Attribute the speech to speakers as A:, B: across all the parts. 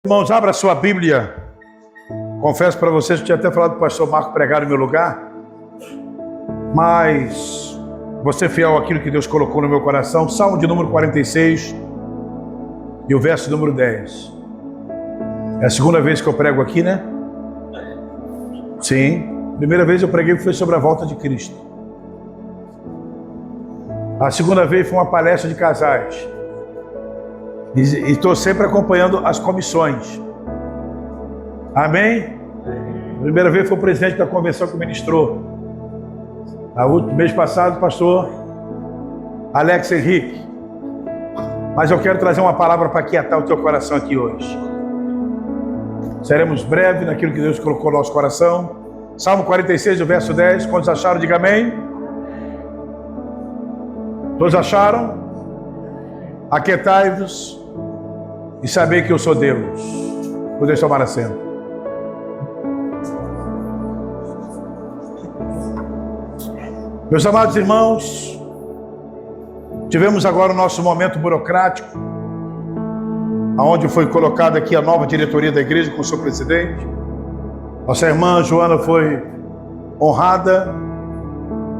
A: Irmãos, abra sua Bíblia. Confesso para vocês que eu tinha até falado para o pastor Marco pregar no meu lugar, mas vou ser fiel àquilo que Deus colocou no meu coração. Salmo de número 46 e o verso número 10. É a segunda vez que eu prego aqui, né? Sim. Primeira vez eu preguei foi sobre a volta de Cristo. A segunda vez foi uma palestra de casais. E estou sempre acompanhando as comissões. Amém? A primeira vez foi o presidente da convenção que ministrou. No mês passado, o pastor Alex Henrique. Mas eu quero trazer uma palavra para aquietar o teu coração aqui hoje. Seremos breves naquilo que Deus colocou no nosso coração. Salmo 46, o verso 10. Quantos acharam? Diga amém. Todos acharam? Aquietai-vos e saber que eu sou Deus. Podeis tomar assento. Meus amados irmãos, tivemos agora o nosso momento burocrático, onde foi colocada aqui a nova diretoria da igreja com o seu presidente. Nossa irmã Joana foi honrada,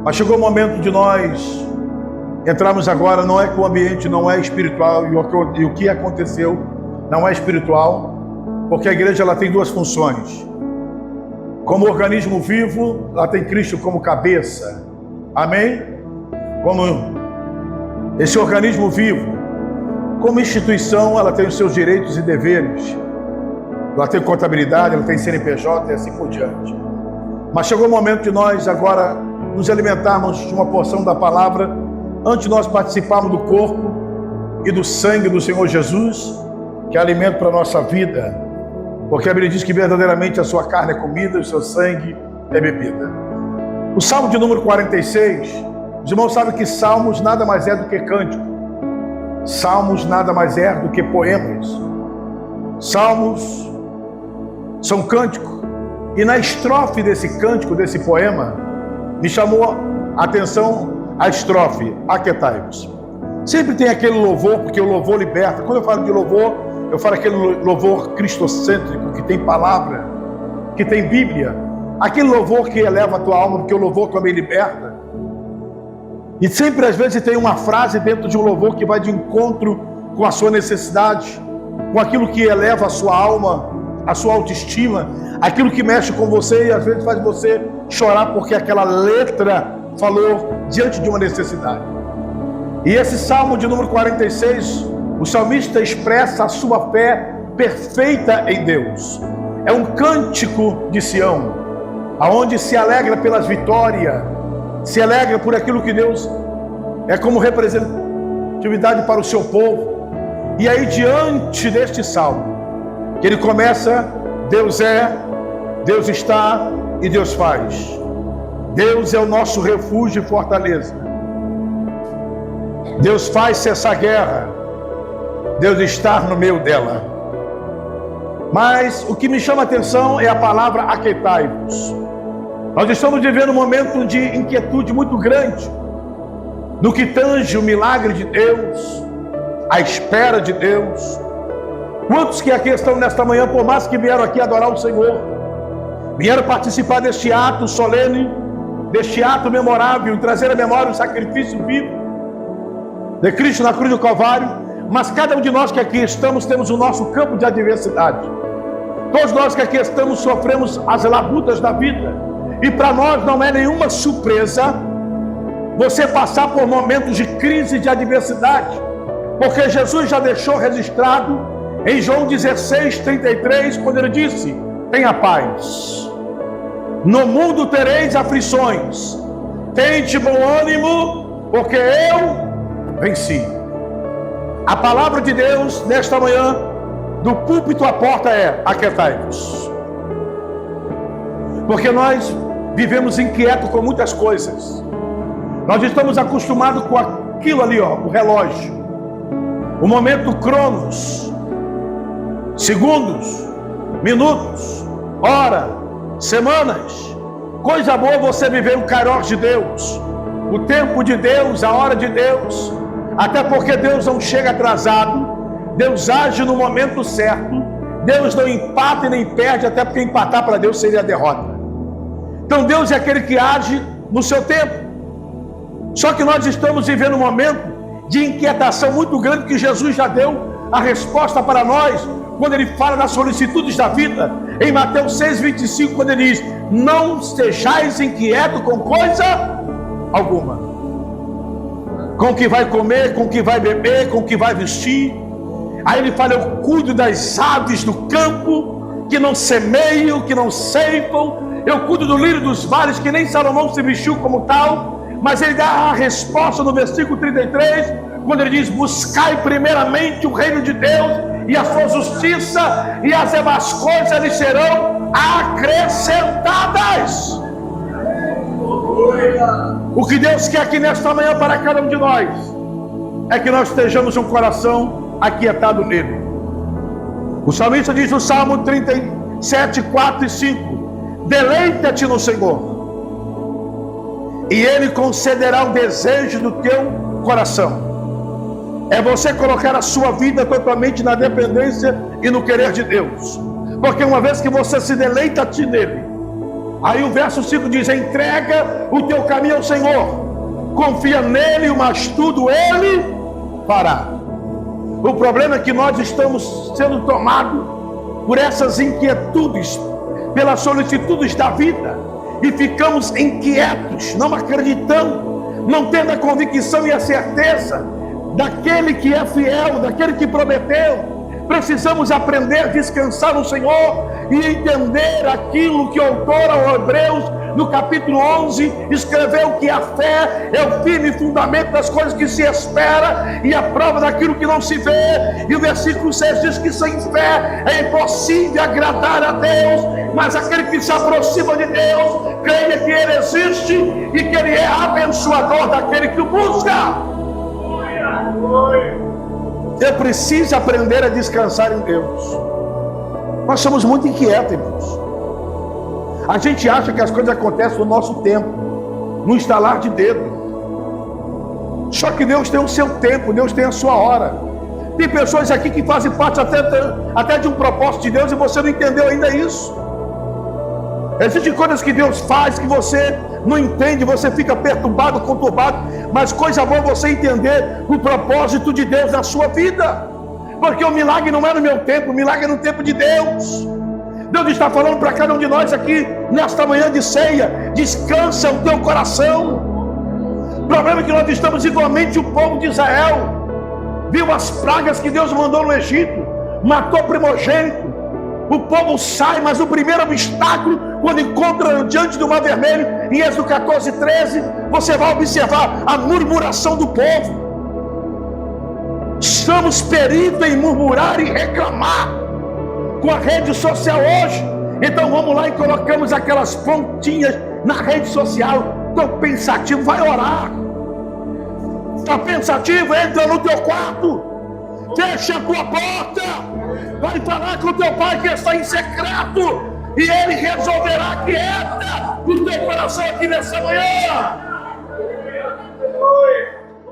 A: mas chegou o momento de nós entrarmos agora. Não é que o ambiente não é espiritual e o que aconteceu não é espiritual, porque a igreja ela tem duas funções. Como organismo vivo, ela tem Cristo como cabeça. Amém? Como esse organismo vivo, como instituição, ela tem os seus direitos e deveres. Ela tem contabilidade, ela tem CNPJ e assim por diante. Mas chegou o momento de nós agora nos alimentarmos de uma porção da palavra, antes de nós participarmos do corpo e do sangue do Senhor Jesus, que é alimento para a nossa vida, porque a Bíblia diz que verdadeiramente a sua carne é comida e o seu sangue é bebida. O Salmo de número 46, os irmãos sabem que salmos nada mais é do que cântico. Salmos nada mais é do que poemas. Salmos são cântico. E na estrofe desse cântico, desse poema, me chamou a atenção a estrofe, aquietai-vos. Sempre tem aquele louvor, porque o louvor liberta. Quando eu falo de louvor, eu falo aquele louvor cristocêntrico, que tem palavra, que tem Bíblia. Aquele louvor que eleva a tua alma, porque o louvor também liberta. E sempre, às vezes, tem uma frase dentro de um louvor que vai de encontro com a sua necessidade, com aquilo que eleva a sua alma, a sua autoestima, aquilo que mexe com você e às vezes faz você chorar porque aquela letra falou diante de uma necessidade. E esse Salmo de número 46, o salmista expressa a sua fé perfeita em Deus. É um cântico de Sião, aonde se alegra pelas vitórias, se alegra por aquilo que Deus é como representatividade para o seu povo. E aí, diante deste salmo, que ele começa: Deus é, Deus está e Deus faz. Deus é o nosso refúgio e fortaleza. Deus faz cessar a guerra. Deus está no meio dela. Mas o que me chama a atenção é a palavra aquietai-vos. Nós estamos vivendo um momento de inquietude muito grande no que tange o milagre de Deus, a espera de Deus. Quantos que aqui estão nesta manhã, por mais que vieram aqui adorar o Senhor, vieram participar deste ato solene, deste ato memorável, trazer à memória o sacrifício vivo de Cristo na cruz do Calvário, mas cada um de nós que aqui estamos temos o nosso campo de adversidade. Todos nós que aqui estamos sofremos as labutas da vida, e para nós não é nenhuma surpresa você passar por momentos de crise e de adversidade, porque Jesus já deixou registrado em João 16:33, quando ele disse: tenha paz, no mundo tereis aflições, tende bom ânimo, porque eu venci. A palavra de Deus nesta manhã, do púlpito à porta, é: aquietai-vos. Porque nós vivemos inquietos com muitas coisas. Nós estamos acostumados com aquilo ali, ó, o relógio, o momento cronos, segundos, minutos, hora, semanas. Coisa boa você viver o kairos de Deus, o tempo de Deus, a hora de Deus. Até porque Deus não chega atrasado, Deus age no momento certo, Deus não empata e nem perde, até porque empatar para Deus seria a derrota. Então Deus é aquele que age no seu tempo. Só que nós estamos vivendo um momento de inquietação muito grande, que Jesus já deu a resposta para nós, quando ele fala das solicitudes da vida, em Mateus 6,25, quando ele diz: não sejais inquietos com coisa alguma, com o que vai comer, com o que vai beber, com o que vai vestir. Aí ele fala: eu cuido das aves do campo, que não semeiam, que não ceifam, eu cuido do lírio dos vales, que nem Salomão se vestiu como tal. Mas ele dá a resposta no versículo 33, quando ele diz: buscai primeiramente o reino de Deus e a sua justiça, e as demais coisas lhes serão acrescentadas. O que Deus quer aqui nesta manhã para cada um de nós é que nós estejamos um coração aquietado nele. O salmista diz no Salmo 37, 4 e 5: deleita-te no Senhor, e Ele concederá o desejo do teu coração. É você colocar a sua vida totalmente na dependência e no querer de Deus. Porque uma vez que você se deleita-te nele, aí o verso 5 diz: entrega o teu caminho ao Senhor, confia nele, mas tudo Ele fará. O problema é que nós estamos sendo tomados por essas inquietudes, pelas solicitudes da vida, e ficamos inquietos, não acreditando, não tendo a convicção e a certeza daquele que é fiel, daquele que prometeu. Precisamos aprender a descansar no Senhor e entender aquilo que o autor aos Hebreus, no capítulo 11, escreveu, que a fé é o firme fundamento das coisas que se espera e a prova daquilo que não se vê. E o versículo 6 diz que sem fé é impossível agradar a Deus, mas aquele que se aproxima de Deus creia que Ele existe e que Ele é abençoador daquele que o busca. Eu preciso aprender a descansar em Deus. Nós somos muito inquietos, irmãos. A gente acha que as coisas acontecem no nosso tempo, no estalar de dedo. Só que Deus tem o seu tempo, Deus tem a sua hora. Tem pessoas aqui que fazem parte até de um propósito de Deus e você não entendeu ainda isso. Existem coisas que Deus faz que você não entende, você fica perturbado, conturbado, mas coisa boa você entender o propósito de Deus na sua vida, porque o milagre não é no meu tempo, o milagre é no tempo de Deus. Deus está falando para cada um de nós aqui, nesta manhã de ceia: descansa o teu coração. O problema é que nós estamos igualmente o povo de Israel, viu as pragas que Deus mandou no Egito, matou primogênito. O povo sai, mas o primeiro obstáculo, quando encontra diante do Mar Vermelho, em Êxodo 14, 13, você vai observar a murmuração do povo. Somos peritos em murmurar e reclamar com a rede social hoje. Então vamos lá e colocamos aquelas pontinhas na rede social. Estou pensativo, vai orar. Está pensativo? Entra no teu quarto, fecha a tua porta, vai falar com o teu pai que está em secreto, e ele resolverá a quieta do teu coração aqui nessa manhã.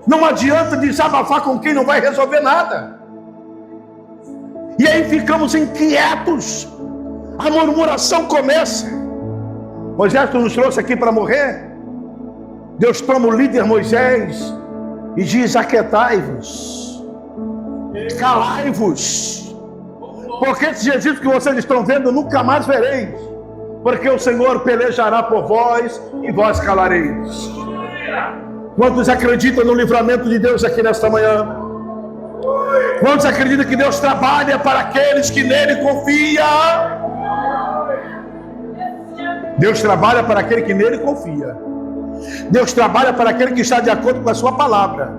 A: Não adianta desabafar com quem não vai resolver nada. E aí ficamos inquietos. A murmuração começa. Moisés nos trouxe aqui para morrer. Deus toma o líder Moisés e diz: aquietai-vos, calai-vos, porque esse Egito que vocês estão vendo nunca mais vereis, porque o Senhor pelejará por vós e vós calareis. Quantos acreditam no livramento de Deus aqui nesta manhã? Quantos acreditam que Deus trabalha para aqueles que nele confiam? Deus trabalha para aquele que nele confia. Deus trabalha para aquele que está de acordo com a sua palavra.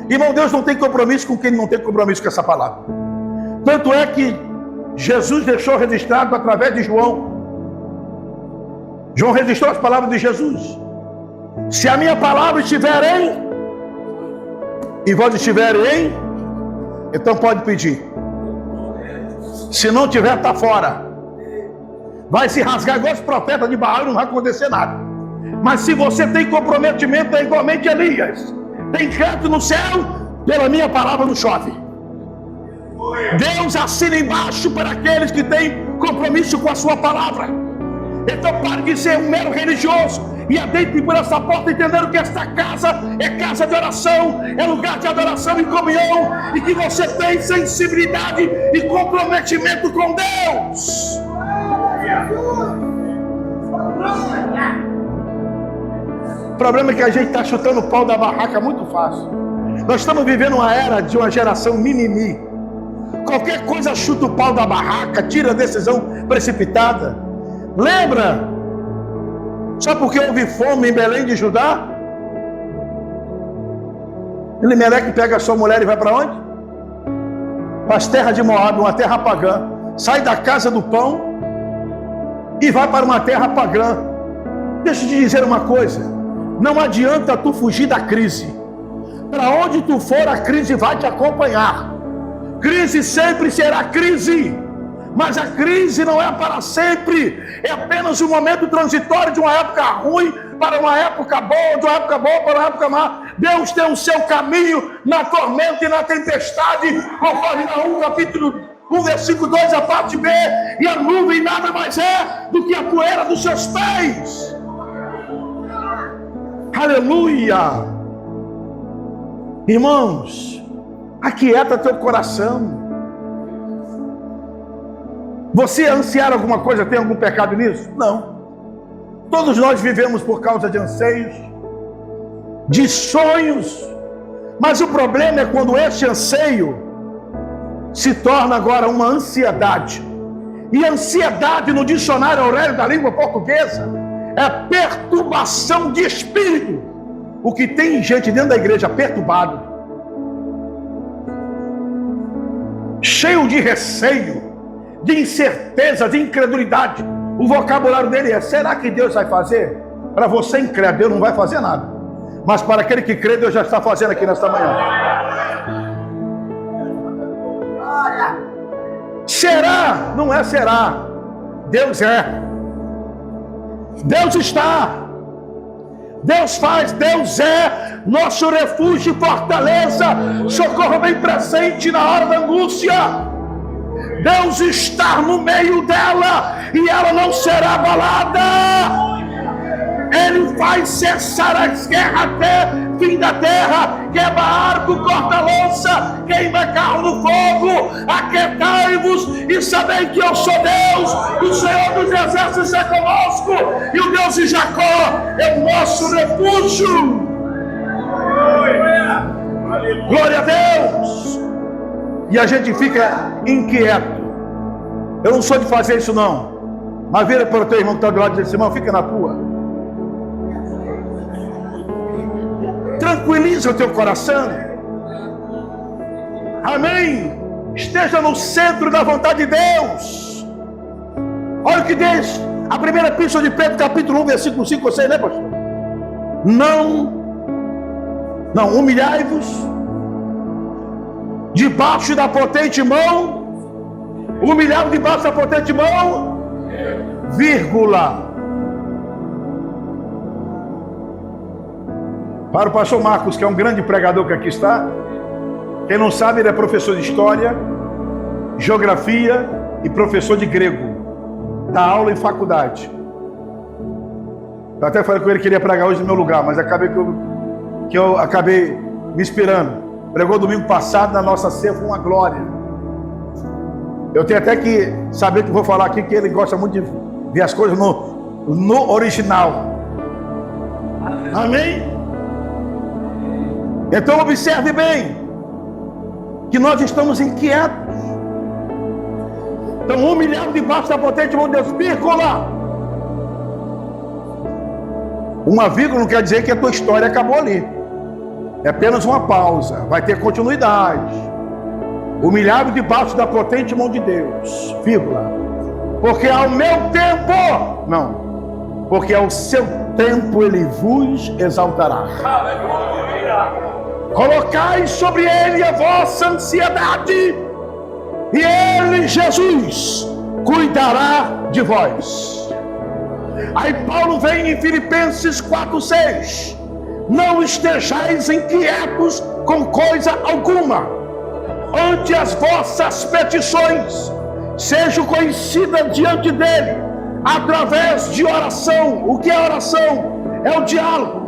A: Irmão, Deus não tem compromisso com quem não tem compromisso com essa palavra. Tanto é que Jesus deixou registrado através de João. João registrou as palavras de Jesus: se a minha palavra estiver em, e vós estiverem em, então pode pedir. Se não tiver, está fora. Vai se rasgar igual os profetas de Baal e não vai acontecer nada. Mas se você tem comprometimento, é igualmente Elias: tem canto no céu, pela minha palavra não chove. Deus assina embaixo para aqueles que têm compromisso com a sua palavra. Então pare de ser um mero religioso e adentre por essa porta entendendo que esta casa é casa de oração, é lugar de adoração e comunhão, e que você tem sensibilidade e comprometimento com Deus. O problema é que a gente está chutando o pau da barraca muito fácil. Nós estamos vivendo uma era de uma geração mimimi. Qualquer coisa chuta o pau da barraca, tira a decisão precipitada. Lembra? Só porque houve fome em Belém de Judá? Elimeleque pega a sua mulher e vai para onde? Para as terras de Moab, uma terra pagã. Sai da casa do pão e vai para uma terra pagã. Deixa eu te dizer uma coisa. Não adianta tu fugir da crise. Para onde tu for, a crise vai te acompanhar. Crise sempre será crise. Mas a crise não é para sempre. É apenas um momento transitório de uma época ruim para uma época boa, de uma época boa para uma época má. Deus tem o seu caminho na tormenta e na tempestade, conforme Naum capítulo 1, versículo 2, a parte B. E a nuvem nada mais é do que a poeira dos seus pés. Aleluia! Irmãos, aquieta teu coração. Você ansiar alguma coisa, tem algum pecado nisso? Não. Todos nós vivemos por causa de anseios, de sonhos. Mas o problema é quando esse anseio se torna agora uma ansiedade. E ansiedade no dicionário Aurélio da língua portuguesa é perturbação de espírito. O que tem gente dentro da igreja perturbado, cheio de receio, de incerteza, de incredulidade. O vocabulário dele é: será que Deus vai fazer? Para você incrédulo, Deus não vai fazer nada. Mas para aquele que crê, Deus já está fazendo aqui nesta manhã. Será? Não é será. Deus é. Deus está. Deus faz. Deus é nosso refúgio e fortaleza, socorro bem presente na hora da angústia. Deus está no meio dela e ela não será abalada. Ele faz cessar as guerras até fim da terra, quebra arco, corta lança, queima carro no fogo. Aquietai-vos e sabei que eu sou Deus, o Senhor dos exércitos é conosco, e o Deus de Jacó é o nosso refúgio. Glória a Deus. E a gente fica inquieto. Eu não sou de fazer isso não, mas vira para o teu irmão que está do lado e diz: irmão, fica na tua. Tranquiliza o teu coração. Amém. Esteja no centro da vontade de Deus. Olha o que diz a primeira epístola de Pedro, capítulo 1, versículo 5 ou 6, né, pastor? Não, humilhai-vos debaixo da potente mão. Humilhado debaixo da potente mão, vírgula. Para o pastor Marcos, que é um grande pregador que aqui está. Quem não sabe, ele é professor de história, geografia e professor de grego. Dá aula em faculdade. Eu até falei com ele que ele ia pregar hoje no meu lugar, mas acabei que eu acabei me inspirando. Pregou domingo passado na nossa ceia, foi uma glória. Eu tenho até que saber que vou falar aqui, que ele gosta muito de ver as coisas no original. Amém? Então observe bem que nós estamos inquietos. Então, humilhado debaixo da potente mão de Deus, vírgula. Uma vírgula não quer dizer que a tua história acabou ali. É apenas uma pausa, vai ter continuidade. Humilhado debaixo da potente mão de Deus, vírgula. Porque ao meu tempo, não, porque ao seu tempo ele vos exaltará. Colocai sobre ele a vossa ansiedade, e ele, Jesus, cuidará de vós. Aí Paulo vem em Filipenses 4:6. Não estejais inquietos com coisa alguma, ante as vossas petições, sejam conhecidas diante dele, através de oração. O que é oração? É o diálogo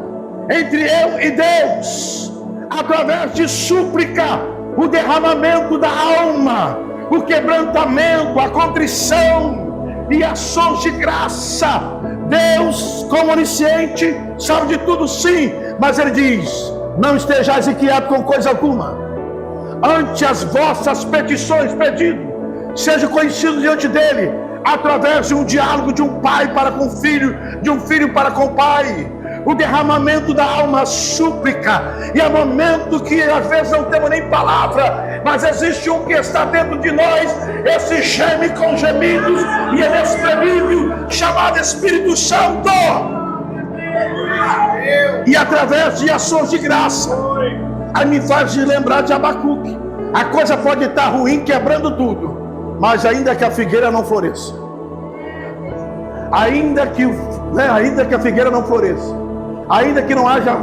A: entre eu e Deus, através de súplica, o derramamento da alma, o quebrantamento, a contrição e ações de graça. Deus, como onisciente, sabe de tudo, sim, mas ele diz: não estejais inquietos com coisa alguma, ante as vossas petições, pedido, seja conhecido diante dele, através de um diálogo de um pai para com o filho, de um filho para com o pai, o derramamento da alma, súplica. E é momento que às vezes não temos nem palavra, mas existe um que está dentro de nós, esse geme com gemidos e inexprimível, chamado Espírito Santo. E através de ações de graça, aí me faz lembrar de Abacuque. A coisa pode estar ruim, quebrando tudo, mas ainda que a figueira não floresça, ainda que a figueira não floresça, ainda que não haja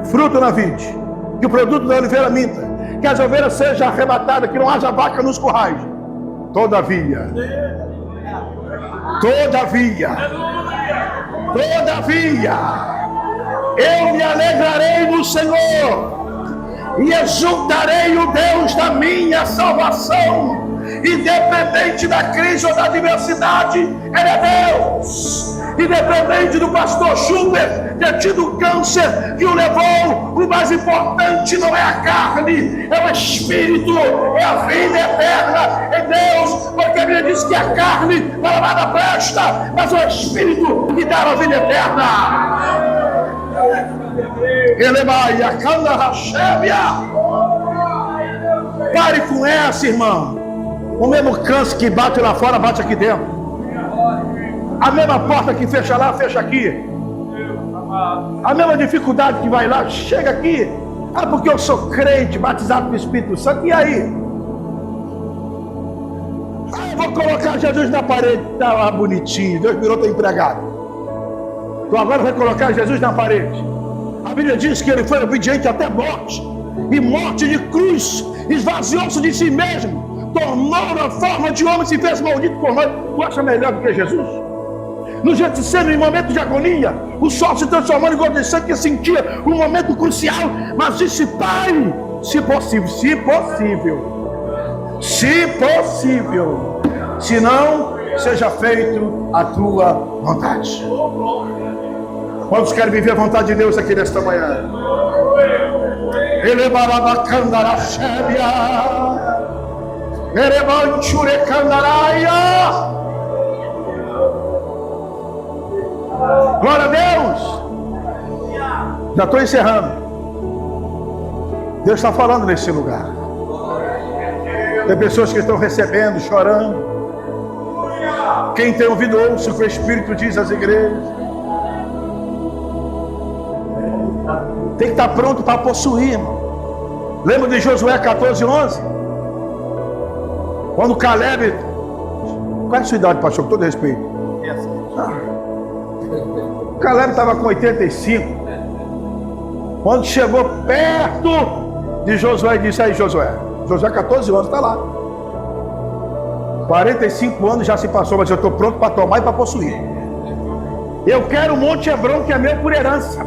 A: fruto na vide, que o produto da oliveira minta, que as ovelhas sejam arrebatadas, que não haja vaca nos currais, todavia, eu me alegrarei no Senhor e exultarei o Deus da minha salvação. Independente da crise ou da adversidade, ele é Deus. Independente do pastor Schubert ter tido câncer que o levou, o mais importante não é a carne, é o Espírito, é a vida eterna em Deus, porque a Bíblia diz que a carne para nada presta, mas o Espírito que dá a vida eterna. Pare com essa, irmão. O mesmo câncer que bate lá fora, bate aqui dentro. A mesma porta que fecha lá, fecha aqui. A mesma dificuldade que vai lá, chega aqui. Ah, porque eu sou crente, batizado com o Espírito Santo. E aí? Ah, eu vou colocar Jesus na parede. Tá lá bonitinho, Deus virou teu empregado. Tu agora vai colocar Jesus na parede. A Bíblia diz que ele foi obediente até morte. E morte de cruz. Esvaziou-se de si mesmo. Tornou a forma de homem, se fez maldito por nós. Tu acha melhor do que Jesus? No Getsemane, em momento de agonia, o sol se transformando em gota de sangue, que sentia um momento crucial, mas disse: Pai, se possível, se não, seja feito a tua vontade. Quantos querem viver a vontade de Deus aqui nesta manhã? Glória a Deus. Já estou encerrando. Deus está falando nesse lugar. Tem pessoas que estão recebendo, chorando. Quem tem ouvido, ouça o que o Espírito diz às igrejas. Tem que estar pronto para possuir, irmão. Lembra de Josué 14:11? Quando Caleb... Qual é a sua idade, pastor? Com todo respeito. Caleb estava com 85. Quando chegou perto de Josué, disse: aí Josué, 14 anos, está lá. 45 anos já se passou, mas eu estou pronto para tomar e para possuir. Eu quero o Monte Hebron, que é meu por herança.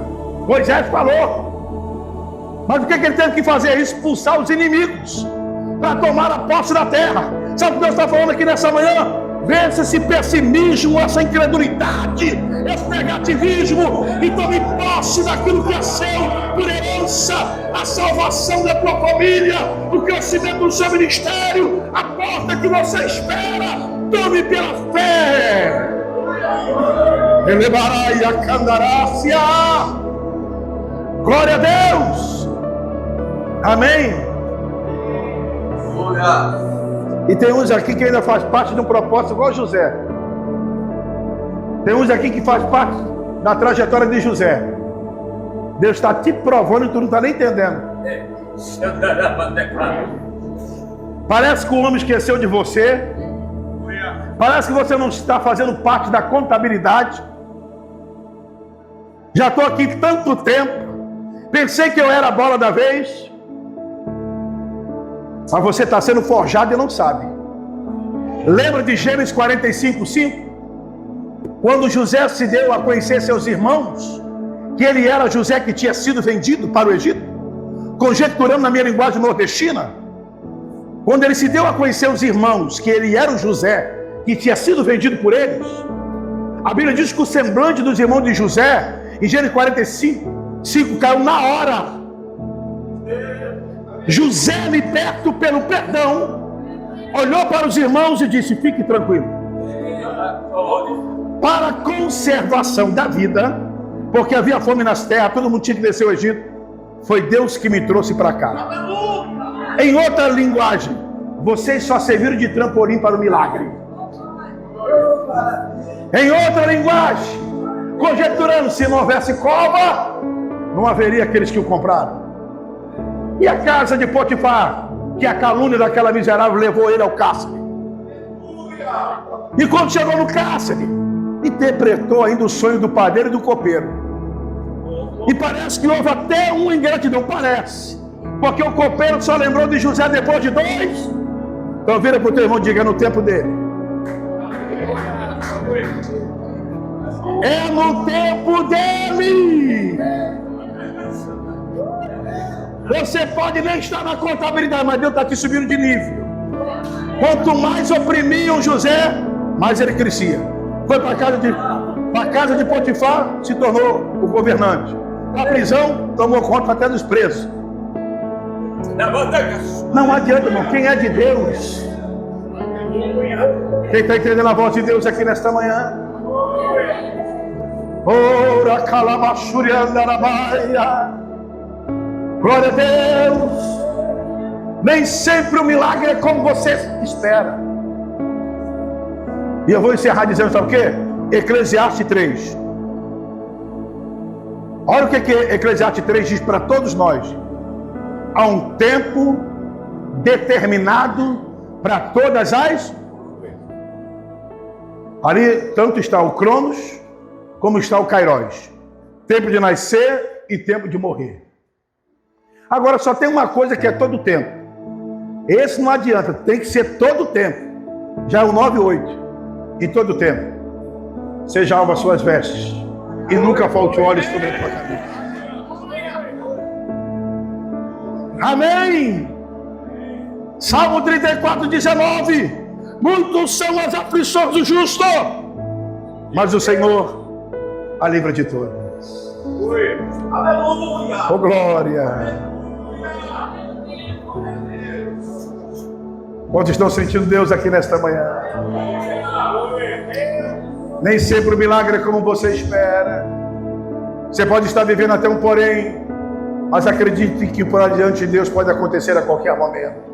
A: Moisés falou. Mas o que ele teve que fazer? Expulsar os inimigos para tomar a posse da terra. Sabe o que Deus está falando aqui nessa manhã? Vence esse pessimismo, essa incredulidade, esse negativismo, e tome posse daquilo que é seu por herança, a salvação da tua família, o crescimento do seu ministério, a porta que você espera. Tome pela fé. Elevarai a candarácia. Glória a Deus. Amém. E tem uns aqui que ainda faz parte de um propósito igual José. Tem uns aqui que faz parte da trajetória de José. Deus está te provando e tu não está nem entendendo. Parece que o homem esqueceu de você. Parece que você não está fazendo parte da contabilidade. Já estou aqui tanto tempo. Pensei que eu era a bola da vez. Mas você está sendo forjado e não sabe. Lembra de Gênesis 45:5? Quando José se deu a conhecer seus irmãos, que ele era José que tinha sido vendido para o Egito, conjecturando na minha linguagem nordestina, quando ele se deu a conhecer os irmãos, que ele era o José que tinha sido vendido por eles, a Bíblia diz que o semblante dos irmãos de José, em Gênesis 45:5, caiu na hora. José, liberto pelo perdão, olhou para os irmãos e disse: fique tranquilo. Para a conservação da vida, porque havia fome nas terras, todo mundo tinha que descer ao Egito, foi Deus que me trouxe para cá. Em outra linguagem, vocês só serviram de trampolim para o milagre. Em outra linguagem, conjecturando, se não houvesse cova, não haveria aqueles que o compraram. E a casa de Potifar, que a calúnia daquela miserável levou ele ao cárcere. E quando chegou no cárcere, interpretou ainda o sonho do padeiro e do copeiro. E parece que houve até uma ingratidão, parece. Porque o copeiro só lembrou de José depois de 2. Então vira para o teu irmão e diga: no tempo dele. É no tempo dele. Você pode nem estar na contabilidade, mas Deus está te subindo de nível. Quanto mais oprimiam José, mais ele crescia. Foi para a casa de Potifar, se tornou o governante. Na prisão, tomou conta até dos presos. Não adianta, irmão. Quem é de Deus? Quem está entendendo a voz de Deus aqui nesta manhã? Ora calabachuriandarabaia. Glória a Deus. Nem sempre o milagre é como você espera. E eu vou encerrar dizendo, sabe o quê? Eclesiastes 3. Olha o que Eclesiastes 3 diz para todos nós. Há um tempo determinado para todas as... Ali tanto está o Cronos, como está o Kairos. Tempo de nascer e tempo de morrer. Agora só tem uma coisa que é todo tempo. Esse não adianta, tem que ser todo tempo. Já é o 9:8. Em todo tempo. Seja alva as suas vestes, e nunca falte óleo sobre a tua cabeça. Amém. Salmo 34:19. Muitos são as aflições do justo, mas o Senhor a livra de todas. Aleluia. Oh, glória. Quantos estão sentindo Deus aqui nesta manhã? Nem sempre o milagre é como você espera. Você pode estar vivendo até um porém, mas acredite que por adiante Deus pode acontecer a qualquer momento.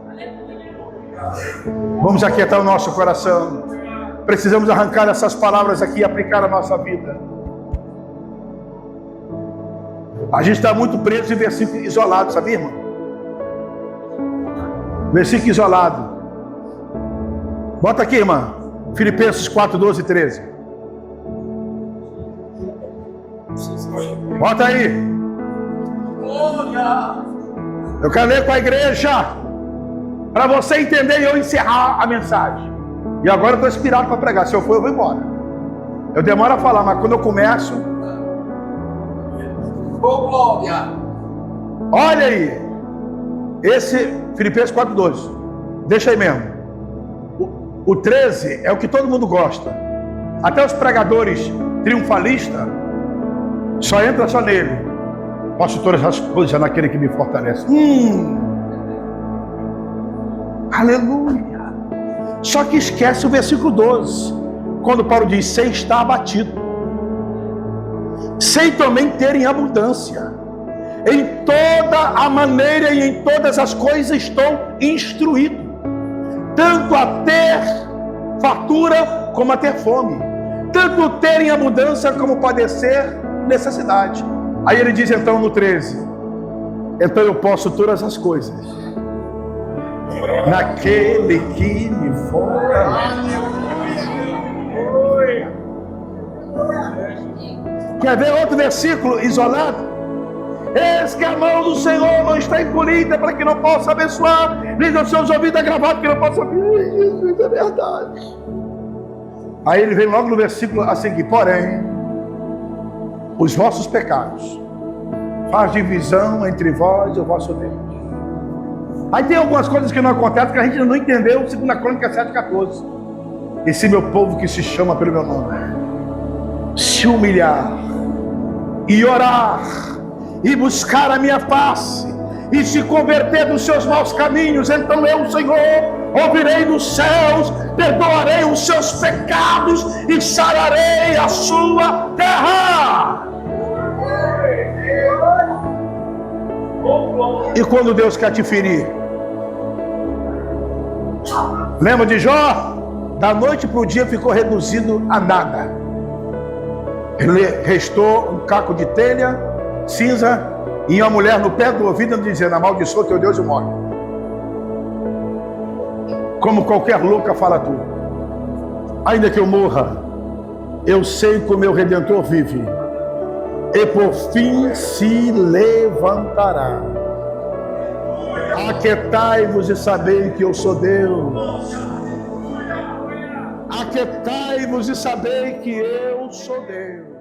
A: Vamos aquietar o nosso coração. Precisamos arrancar essas palavras aqui e aplicar a nossa vida. A gente está muito preso em versículo isolado, sabia, irmão? Versículo isolado. Bota aqui, irmã. Filipenses 4:12-13. Bota aí. Eu quero ler com a igreja, para você entender e eu encerrar a mensagem. E agora eu estou inspirado para pregar. Se eu for, eu vou embora. Eu demoro a falar, mas quando eu começo... Olha aí. Esse Filipenses 4:12. Deixa aí mesmo. O 13 é o que todo mundo gosta. Até os pregadores triunfalistas só entra só nele. Posso todas as coisas naquele que me fortalece. Aleluia. Só que esquece o versículo 12. Quando Paulo diz: sem estar abatido, sem também ter em abundância, em toda a maneira e em todas as coisas estou instruído, tanto a ter fartura como a ter fome, tanto ter em abundância como padecer necessidade. Aí ele diz então no 13: então eu posso todas as coisas naquele que me fortalece. Quer ver outro versículo isolado? Eis que a mão do Senhor não está encolhida para que não possa abençoar, nem os seus ouvidos agravados que não possa ouvir. Jesus, é verdade. Aí ele vem logo no versículo a seguir: porém, os vossos pecados faz divisão entre vós e o vosso Deus. Aí tem algumas coisas que não acontecem que a gente não entendeu, 2 Crônicas 7,14. Esse meu povo que se chama pelo meu nome se humilhar e orar e buscar a minha face e se converter dos seus maus caminhos, então eu, Senhor, ouvirei dos céus, perdoarei os seus pecados e sararei a sua terra. E quando Deus quer te ferir, lembra de Jó? Da noite para o dia ficou reduzido a nada. Ele restou um caco de telha, cinza, e uma mulher no pé do ouvido dizendo: amaldiçoa teu Deus e morre. Como qualquer louca fala tudo. Ainda que eu morra, eu sei que o meu Redentor vive, e por fim se levantará. Aquietai-vos e sabei que eu sou Deus. Aquietai-vos e sabei que eu sou Deus.